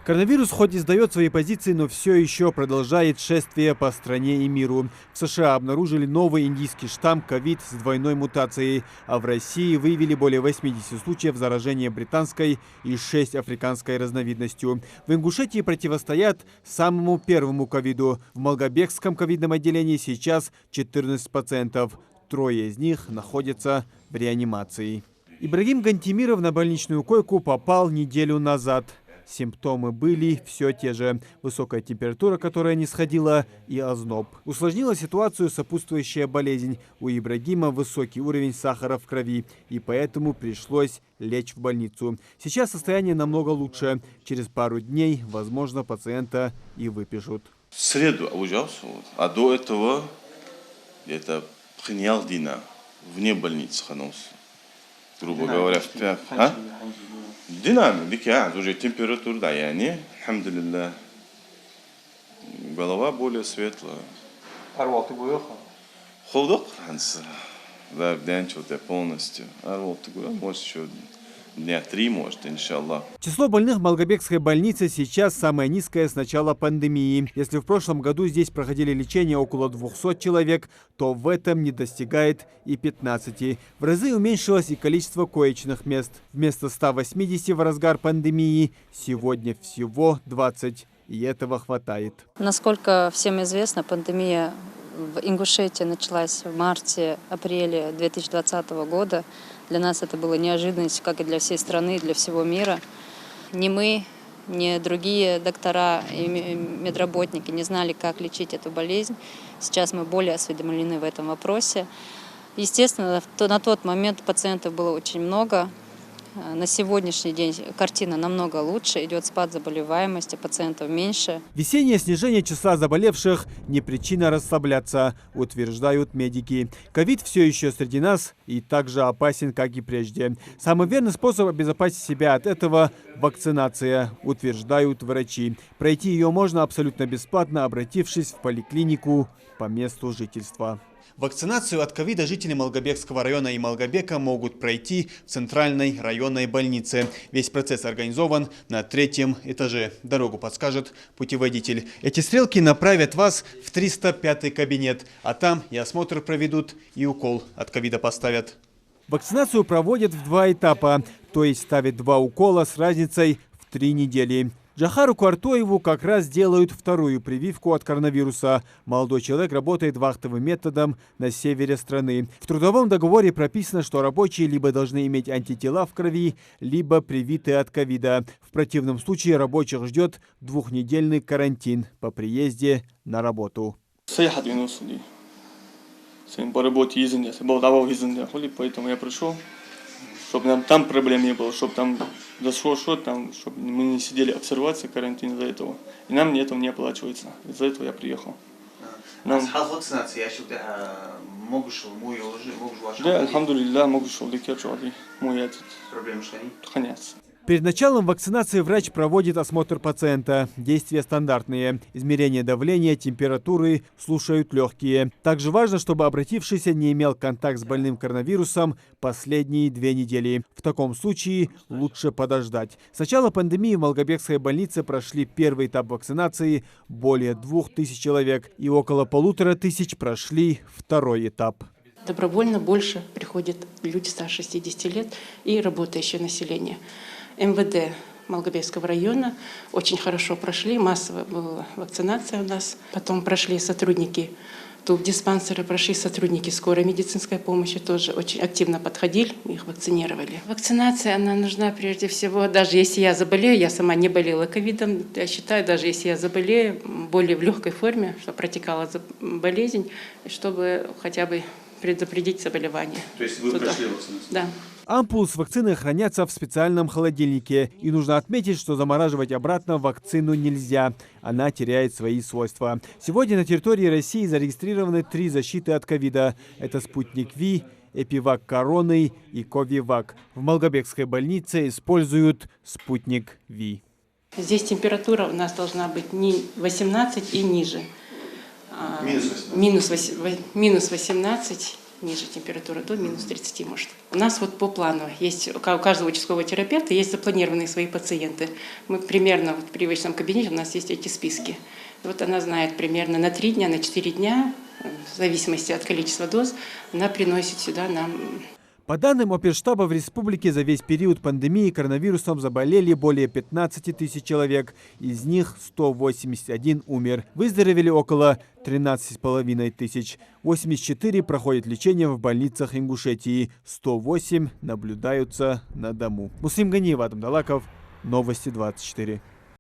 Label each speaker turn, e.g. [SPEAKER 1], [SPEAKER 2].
[SPEAKER 1] Коронавирус хоть и сдает свои позиции, но все еще продолжает шествие по стране и миру. В США обнаружили новый индийский штамм ковид с двойной мутацией, а в России выявили более 80 случаев заражения британской и 6 африканской разновидностью. В Ингушетии противостоят самому первому ковиду. В Малгобекском ковидном отделении сейчас 14 пациентов. 3 из них находятся в реанимации. Ибрагим Гантимиров на больничную койку попал неделю назад. Симптомы были все те же. Высокая температура, которая не сходила, и озноб. Усложнила ситуацию сопутствующая болезнь. У Ибрагима высокий уровень сахара в крови, и поэтому пришлось лечь в больницу. Сейчас состояние намного лучше. Через пару дней, возможно, пациента и выпишут.
[SPEAKER 2] В среду ужался, а до этого это принял Дина вне больницы ханался. Грубо говоря, в 5. Динамик, уже температура, да, алхамдулилля. Голова более светлая.
[SPEAKER 3] Арвал ты выехал?
[SPEAKER 2] Холодок, да, день что-то полностью. Арвал ты может еще дня 3, может, иншаллах.
[SPEAKER 1] Число больных в Малгобекской больнице сейчас самое низкое с начала пандемии. Если в прошлом году здесь проходили лечение около 200 человек, то в этом не достигает и 15. В разы уменьшилось и количество коечных мест. Вместо 180 в разгар пандемии сегодня всего 20. И этого хватает.
[SPEAKER 4] Насколько всем известно, пандемия в Ингушетии началась в марте-апреле 2020 года. Для нас это была неожиданность, как и для всей страны, и для всего мира. Ни мы, ни другие доктора и медработники не знали, как лечить эту болезнь. Сейчас мы более осведомлены в этом вопросе. Естественно, на тот момент пациентов было очень много. На сегодняшний день картина намного лучше, идет спад заболеваемости, пациентов меньше.
[SPEAKER 1] Весеннее снижение числа заболевших не причина расслабляться, утверждают медики. Ковид все еще среди нас и так же опасен, как и прежде. Самый верный способ обезопасить себя от этого – вакцинация, утверждают врачи. Пройти ее можно абсолютно бесплатно, обратившись в поликлинику по месту жительства. Вакцинацию от ковида жители Малгобекского района и Малгобека могут пройти в центральной районной больнице. Весь процесс организован на 3-м этаже. Дорогу подскажет путеводитель. Эти стрелки направят вас в 305-й кабинет, а там и осмотр проведут, и укол от ковида поставят. Вакцинацию проводят в 2 этапа, то есть ставят 2 укола с разницей в 3 недели. Джахару Куартоеву как раз делают 2-ю прививку от коронавируса. Молодой человек работает вахтовым методом на севере страны. В трудовом договоре прописано, что рабочие либо должны иметь антитела в крови, либо привиты от ковида. В противном случае рабочих ждет 2-недельный карантин по приезде на работу.
[SPEAKER 3] По работе ездил, поэтому я пришел, чтобы нам там проблем не было, чтобы там дошло, чтобы мы не сидели обсервации карантин из-за этого. И нам этого не оплачивается. Из-за этого я приехал.
[SPEAKER 5] Да,
[SPEAKER 3] алхамдулилля, могу шел, мой этот.
[SPEAKER 5] Проблемы шани?
[SPEAKER 3] Конец.
[SPEAKER 1] Перед началом вакцинации врач проводит осмотр пациента. Действия стандартные. Измерение давления, температуры, слушают легкие. Также важно, чтобы обратившийся не имел контакт с больным коронавирусом последние 2 недели. В таком случае лучше подождать. С начала пандемии в Малгобекской больнице прошли 1-й этап вакцинации более 2000 человек и около 1500 прошли 2-й этап.
[SPEAKER 6] Добровольно больше приходят люди старше 60 лет и работающее население. МВД Малгобекского района очень хорошо прошли, массовая была вакцинация у нас. Потом прошли сотрудники тубдиспансера, прошли сотрудники скорой медицинской помощи, тоже очень активно подходили, их вакцинировали. Вакцинация, она нужна прежде всего, даже если я заболею, я сама не болела ковидом, я считаю, даже если я заболею, более в легкой форме, чтобы протекала болезнь, чтобы хотя бы предупредить заболевание.
[SPEAKER 5] То есть вы прошли вакцинацию?
[SPEAKER 6] Да.
[SPEAKER 1] Ампулы с вакциной хранятся в специальном холодильнике. И нужно отметить, что замораживать обратно вакцину нельзя. Она теряет свои свойства. Сегодня на территории России зарегистрированы 3 защиты от ковида. Это спутник Ви, Эпивак Короны и Ковивак. В Малгобекской больнице используют спутник Ви.
[SPEAKER 6] Здесь температура у нас должна быть не 18 и ниже. Минус 18 ниже температура, до минус 30 может. У нас вот по плану есть, у каждого участкового терапевта есть запланированные свои пациенты. Мы примерно в привычном кабинете у нас есть эти списки. Вот она знает примерно на 3 дня, на 4 дня, в зависимости от количества доз, она приносит сюда нам.
[SPEAKER 1] По данным Оперштаба, в республике за весь период пандемии коронавирусом заболели более 15 тысяч человек. Из них 181 умер. Выздоровели около 13,5 тысяч. 84 проходят лечение в больницах Ингушетии. 108 наблюдаются на дому. Муслим Ганиев, Адам Далаков. Новости 24.